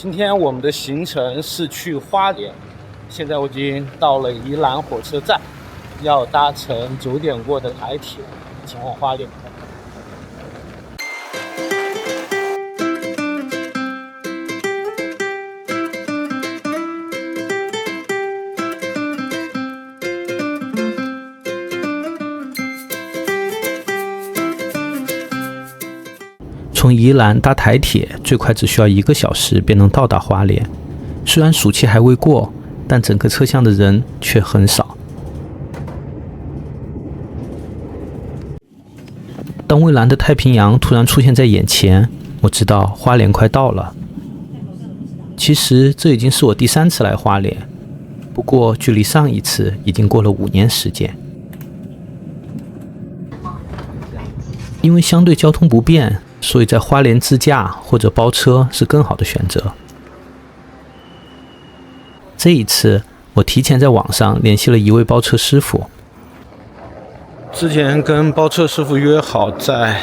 今天我们的行程是去花莲，现在我已经到了宜兰火车站，要搭乘9点过的台铁前往花莲。从宜兰搭台铁最快只需要1个小时便能到达花莲。虽然暑期还未过，但整个车厢的人却很少。当蔚蓝的太平洋突然出现在眼前，我知道花莲快到了。其实这已经是我第3次来花莲，不过距离上一次已经过了5年时间。因为相对交通不便，所以在花莲自驾或者包车是更好的选择。这一次，我提前在网上联系了一位包车师傅。之前跟包车师傅约好在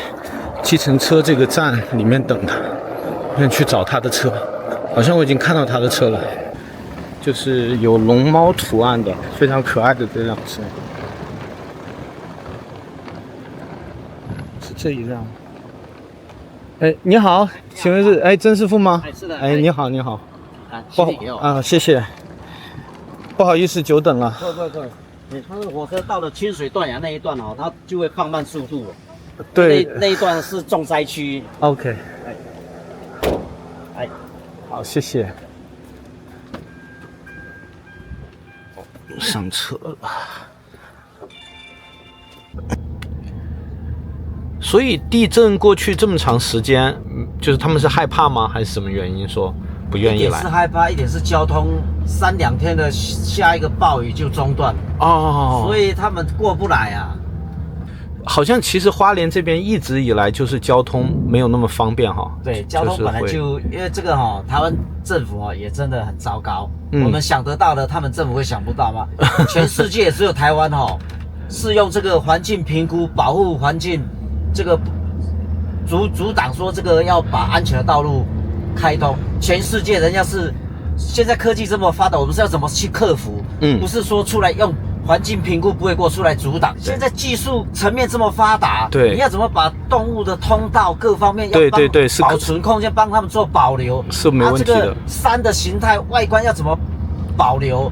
计程车这个站里面等他，先去找他的车。好像我已经看到他的车了，就是有龙猫图案的，非常可爱的这辆车。是这一辆。哎，你好，请问是曾师傅吗？哎，是的。哎，你好，你好。啊，谢谢。不好意思，久等了。对，它的火车到了清水断崖那一段哦，它就会放慢速度。对，那一段是重灾区。OK。哎，好，谢谢。上车了。所以地震过去这么长时间，就是他们是害怕吗？还是什么原因说不愿意来？一点是害怕，一点是交通3、2天的下一个暴雨就中断哦，所以他们过不来啊。好像其实花莲这边一直以来就是交通没有那么方便哈。对，交通本来就因为这个台湾政府也真的很糟糕。我们想得到的，他们政府会想不到吗？全世界只有台湾是用这个环境评估保护环境。这个阻挡说这个要把安全的道路开通，全世界人家是现在科技这么发达，我们是要怎么去克服？不是说出来用环境评估不会过出来阻挡。现在技术层面这么发达，对，你要怎么把动物的通道各方面要对是保存空间，帮他们做保留，是没问题的。这个山的形态外观要怎么保留？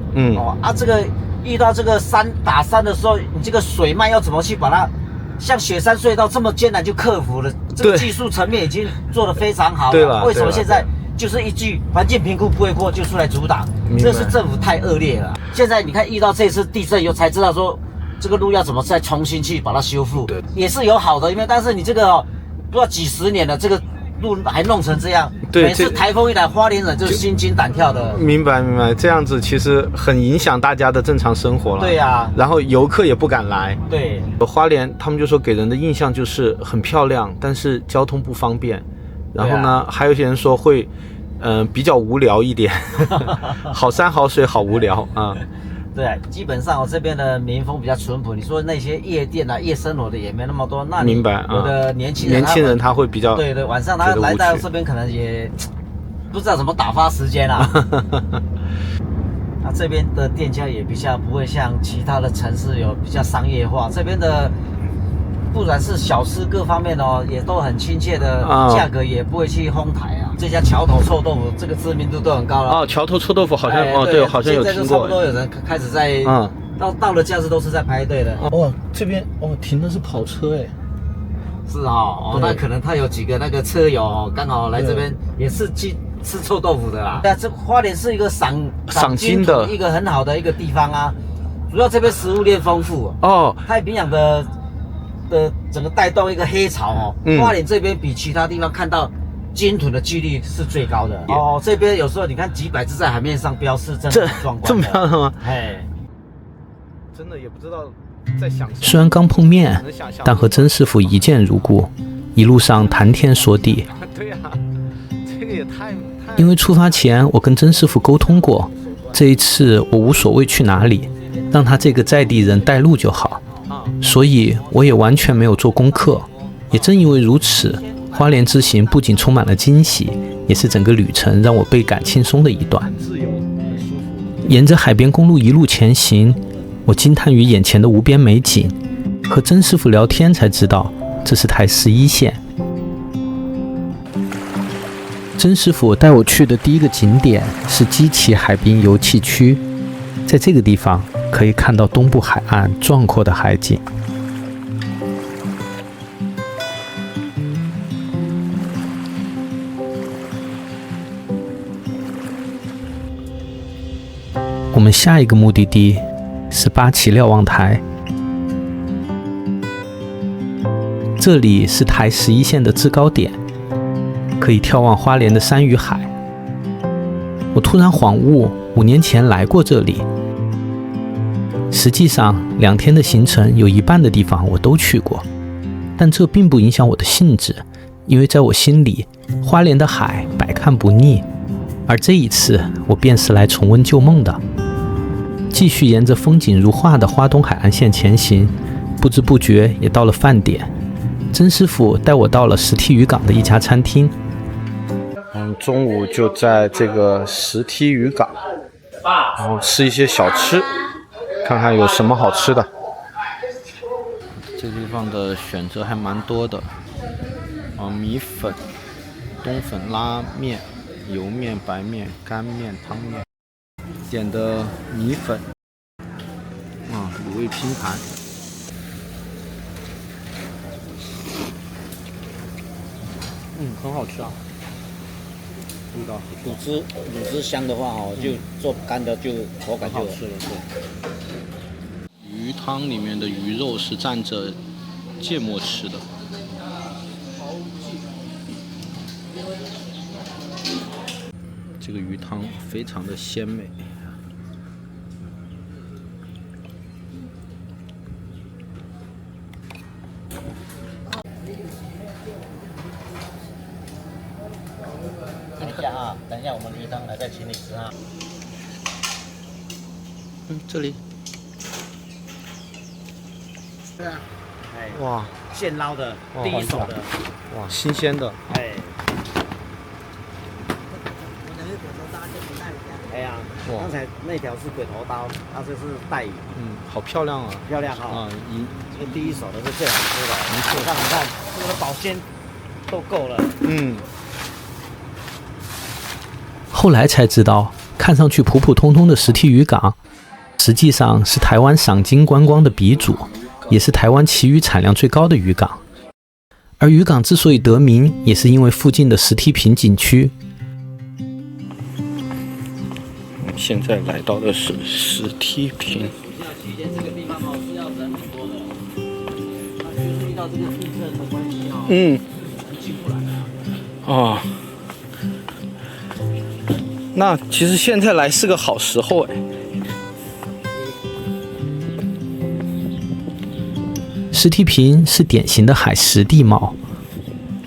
这个遇到这个打山的时候，你这个水脉要怎么去把它？像雪山隧道这么艰难就克服了，这个技术层面已经做得非常好了。为什么现在就是一句环境评估不会过就出来阻挡？这是政府太恶劣了。现在你看遇到这次地震以后才知道说这个路要怎么再重新去把它修复，也是有好的，因为但是你这个不知道几10年了，这个路还弄成这样，每次台风一来，花莲人就是心惊胆跳的。明白，这样子其实很影响大家的正常生活了。对呀，然后游客也不敢来。对，花莲他们就说给人的印象就是很漂亮，但是交通不方便。然后呢，还有些人说会，比较无聊一点，好山好水好无聊啊。对，基本上这边的民风比较淳朴。你说那些夜店啊、夜生活的也没那么多。那明白，有的年轻人他会比较对，晚上他来到这边可能也不知道怎么打发时间啦。那这边的店家也比较不会像其他的城市有比较商业化，这边的不管是小吃各方面也都很亲切的，价格也不会去哄抬啊。这家桥头臭豆腐这个知名度都很高了。桥头臭豆腐好像对，好像有听过。现在就差不多有人开始在到了假日都是在排队的。这边停的是跑车哎。是那可能他有几个那个车友刚好来这边也是去吃臭豆腐的啦。对啊，这花莲是一个赏金的一个很好的一个地方啊。主要这边食物链丰富太平洋的整个带动一个黑潮花莲这边比其他地方看到鲸豚的几率是最高的这边有时候你看几百只在海面上飙，是真的很壮观的。这么漂亮吗？真的也不知道在想什么。虽然刚碰面，但和曾师傅一见如故，一路上谈天说地。对呀，这个也太……因为出发前我跟曾师傅沟通过，这一次我无所谓去哪里，让他这个在地人带路就好，所以我也完全没有做功课。也正因为如此，花莲之行不仅充满了惊喜，也是整个旅程让我倍感轻松的一段。沿着海边公路一路前行，我惊叹于眼前的无边美景，和曾师傅聊天才知道这是台11线。曾师傅带我去的第一个景点是基奇海滨游憩区，在这个地方可以看到东部海岸壮阔的海景。我们下一个目的地是八旗瞭望台，这里是台11线的制高点，可以眺望花莲的山与海。我突然恍悟，5年前来过这里。实际上2天的行程有一半的地方我都去过，但这并不影响我的兴致，因为在我心里，花莲的海百看不腻。而这一次我便是来重温旧梦的。继续沿着风景如画的花东海岸线前行，不知不觉也到了饭点。曾师傅带我到了石梯渔港的一家餐厅。中午就在这个石梯渔港，然后吃一些小吃，看看有什么好吃的。这地方的选择还蛮多的，米粉、冬粉、拉面、油面、白面、干面、汤面。点的米粉，卤味拼盘。很好吃啊。味道卤汁香的话就做干的就口感就好吃了。对。鱼汤里面的鱼肉是蘸着芥末吃的。这个鱼汤非常的鲜美。等一下我们鱼汤来再请你吃啊。这里。对啊。哇，现捞的，第一手的。哇，新鲜的。刚才那条是鬼头刀，它这是带鱼。好漂亮啊！漂亮哈。这个第一手的是最好吃的。你看，这个保鲜都够了。后来才知道，看上去普普通通的石梯渔港，实际上是台湾赏金观光的鼻祖，也是台湾旗鱼产量最高的渔港。而渔港之所以得名，也是因为附近的石梯坪景区。现在来到的是石梯坪。这个地方是要人很多的，就是遇到这个地震的关系进不来。那其实现在来是个好时候哎。石梯坪是典型的海蚀地貌，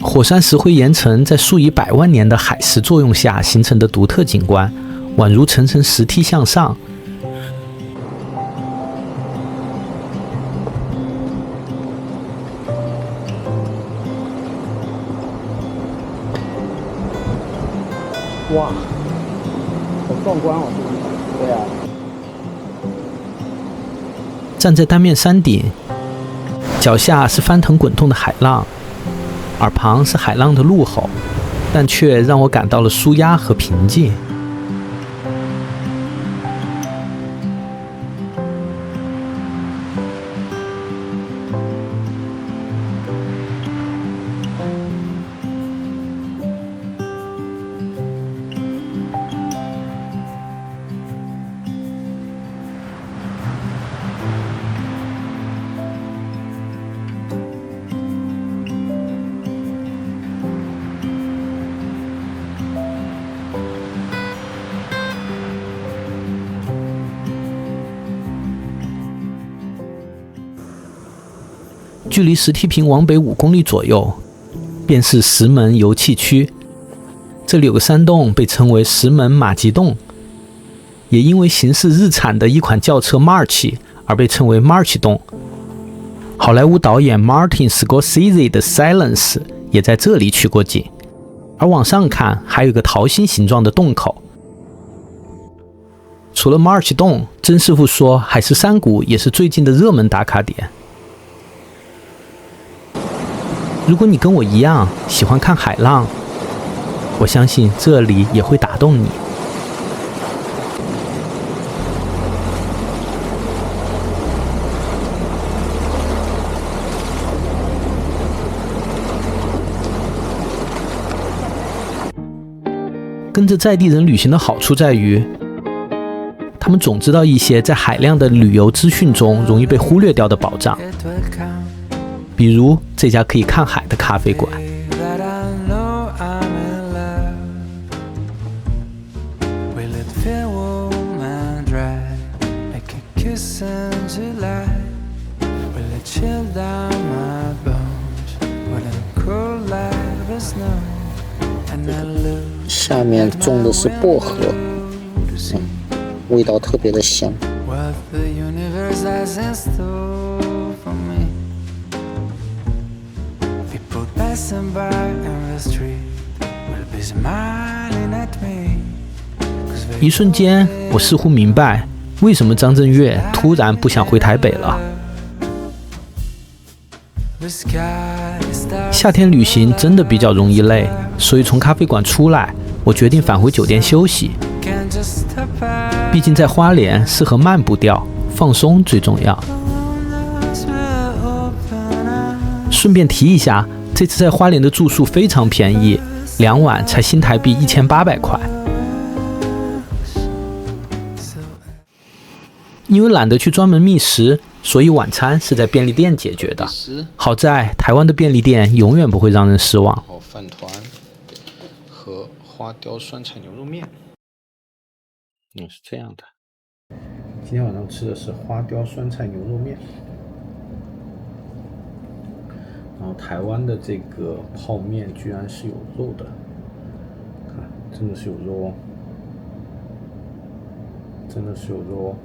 火山石灰岩层在数以百万年的海蚀作用下形成的独特景观，宛如层层石梯向上。哇，好壮观哦！对啊。站在单面山顶，脚下是翻腾滚动的海浪，耳旁是海浪的怒吼，但却让我感到了舒压和平静。距离石梯坪往北5公里左右，便是石门游憩区。这里有个山洞，被称为石门马吉洞，也因为形似日产的一款轿车 March 而被称为 March 洞。好莱坞导演 Martin Scorsese 的 Silence 也在这里取过景，而往上看还有个桃心形状的洞口。除了马尔奇洞，曾师傅说海誓山谷也是最近的热门打卡点。如果你跟我一样喜欢看海浪，我相信这里也会打动你。跟着在地人旅行的好处在于，他们总知道一些在海量的旅游资讯中容易被忽略掉的宝藏，比如这家可以看海的咖啡馆。下面种的是薄荷，味道特别的香。一瞬间，我似乎明白为什么张震岳突然不想回台北了。夏天旅行真的比较容易累，所以从咖啡馆出来，我决定返回酒店休息。毕竟在花莲适合慢步调，放松最重要。顺便提一下，这次在花莲的住宿非常便宜，2晚才新台币1800块。因为懒得去专门觅食，所以晚餐是在便利店解决的。好在台湾的便利店永远不会让人失望。饭团和花雕酸菜牛肉面。是这样的。今天晚上吃的是花雕酸菜牛肉面。然后台湾的这个泡面居然是有肉的，看，真的是有肉哦，真的是有肉哦。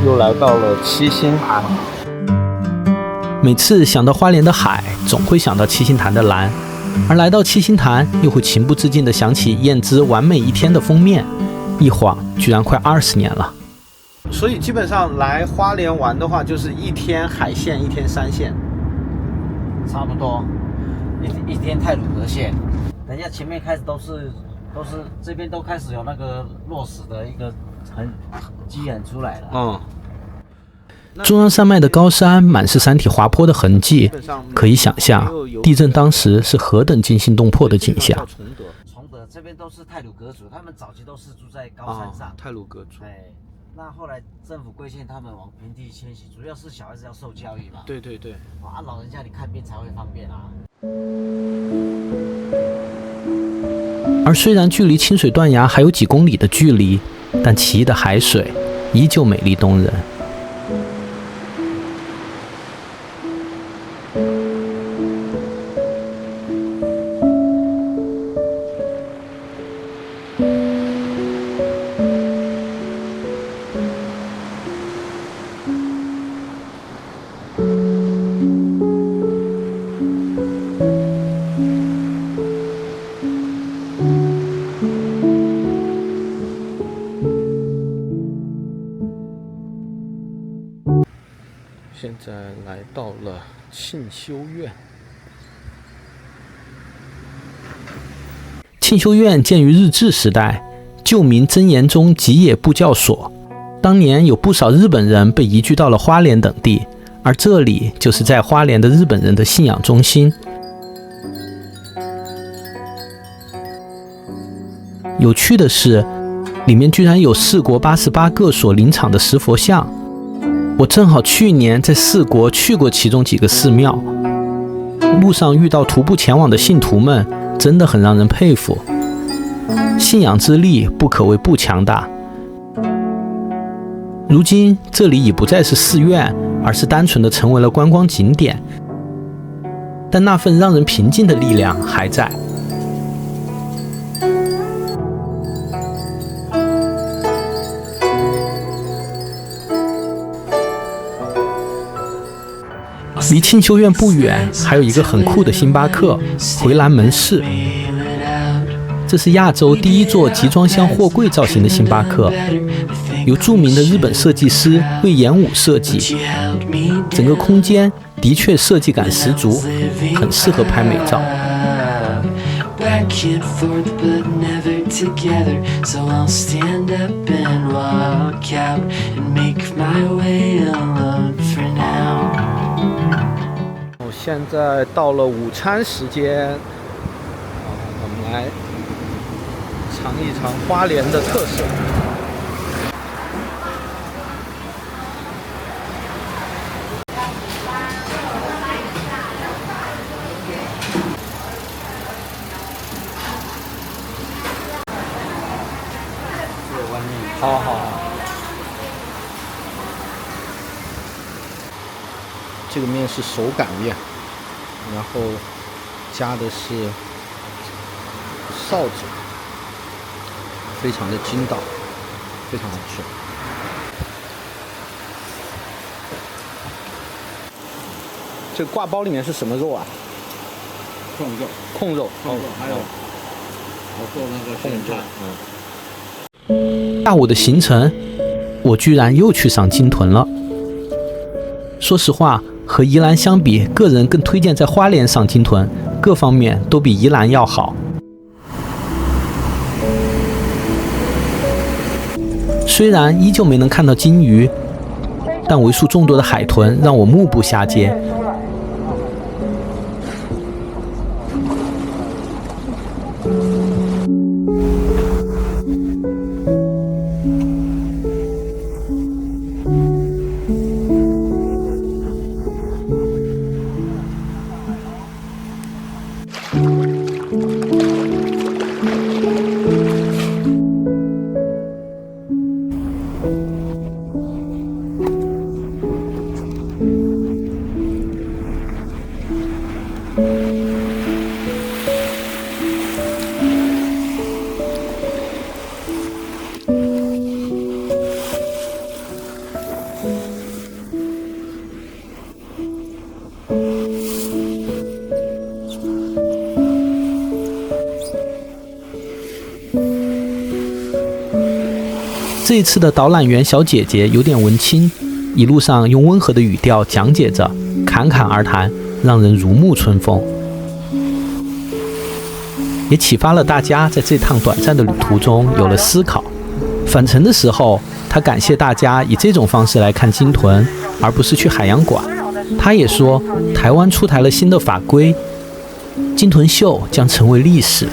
又来到了七星潭。每次想到花莲的海，总会想到七星潭的蓝，而来到七星潭，又会情不自禁地想起燕姿《完美一天》的封面，一晃居然快20年了。所以基本上来花莲玩的话，就是1天海线，1天山线，差不多。一天太鲁阁线，等一下前面开始都是这边都开始有那个落石的一个基痕出来了。中央山脉的高山满是山体滑坡的痕迹，可以想象地震当时是何等惊心动魄的景象。崇德这边都是太鲁阁族，他们早期都是住在高山上。太鲁阁族。那后来政府规限他们往平地迁徙，主要是小孩子要受教育嘛。对。老人家你看病才会方便啊。而虽然距离清水断崖还有几公里的距离，但奇异的海水依旧美丽动人。现在来到了庆修院。庆修院建于日治时代，旧名真言宗吉野部教所。当年有不少日本人被移居到了花莲等地，而这里就是在花莲的日本人的信仰中心。有趣的是，里面居然有4国88个所林场的石佛像。我正好去年在4国去过其中几个寺庙，路上遇到徒步前往的信徒们，真的很让人佩服。信仰之力不可谓不强大。如今这里已不再是寺院，而是单纯的成为了观光景点，但那份让人平静的力量还在。离庆修院不远，还有一个很酷的星巴克——回蓝门市。这是亚洲第一座集装箱货柜造型的星巴克，由著名的日本设计师魏延武设计。整个空间的确设计感十足，很适合拍美照。现在到了午餐时间，我们来尝一尝花莲的特色。好好好。这个面是手擀面，然后加的是臊子，非常的筋道，非常好吃。这个挂包里面是什么肉啊？控肉，控肉，还有我做那个现菜。下午的行程，我居然又去上鲸豚了。说实话，和宜兰相比，个人更推荐在花莲上鲸豚，各方面都比宜兰要好。虽然依旧没能看到鲸鱼，但为数众多的海豚让我目不暇接。这一次的导览员小姐姐有点文青，一路上用温和的语调讲解着，侃侃而谈，让人如沐春风，也启发了大家在这趟短暂的旅途中有了思考。返程的时候，她感谢大家以这种方式来看鲸豚，而不是去海洋馆。她也说，台湾出台了新的法规，鲸豚秀将成为历史，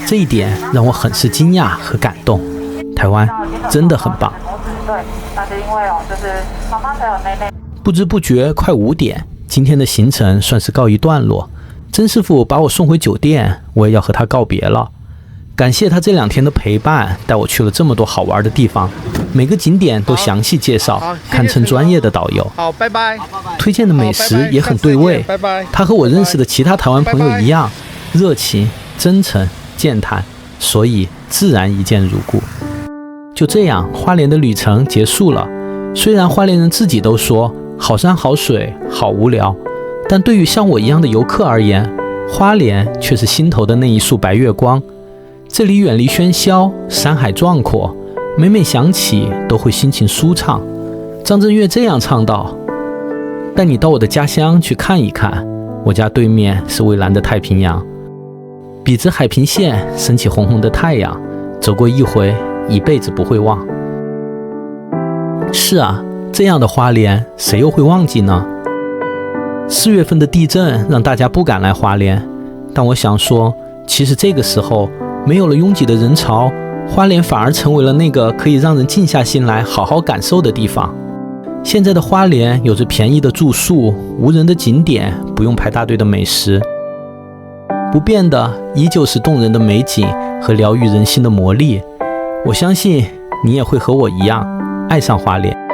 这一点让我很是惊讶和感动。台湾真的很棒。不知不觉快5点，今天的行程算是告一段落。曾师傅把我送回酒店，我也要和他告别了。感谢他这2天的陪伴，带我去了这么多好玩的地方，每个景点都详细介绍，堪称专业的导游。好，拜拜。推荐的美食也很对味。拜拜。他和我认识的其他台湾朋友一样，热情、真诚、健谈，所以自然一见如故。就这样，花莲的旅程结束了。虽然花莲人自己都说好山好水好无聊，但对于像我一样的游客而言，花莲却是心头的那一束白月光。这里远离喧嚣，山海壮阔，每每想起都会心情舒畅。张震岳这样唱道：带你到我的家乡去看一看，我家对面是蔚蓝的太平洋，笔直海平线升起红红的太阳，走过一回，一辈子不会忘。是啊，这样的花莲谁又会忘记呢？4月份的地震让大家不敢来花莲，但我想说，其实这个时候没有了拥挤的人潮，花莲反而成为了那个可以让人静下心来好好感受的地方。现在的花莲有着便宜的住宿、无人的景点、不用排大队的美食，不变的依旧是动人的美景和疗愈人心的魔力。我相信你也会和我一样爱上花莲。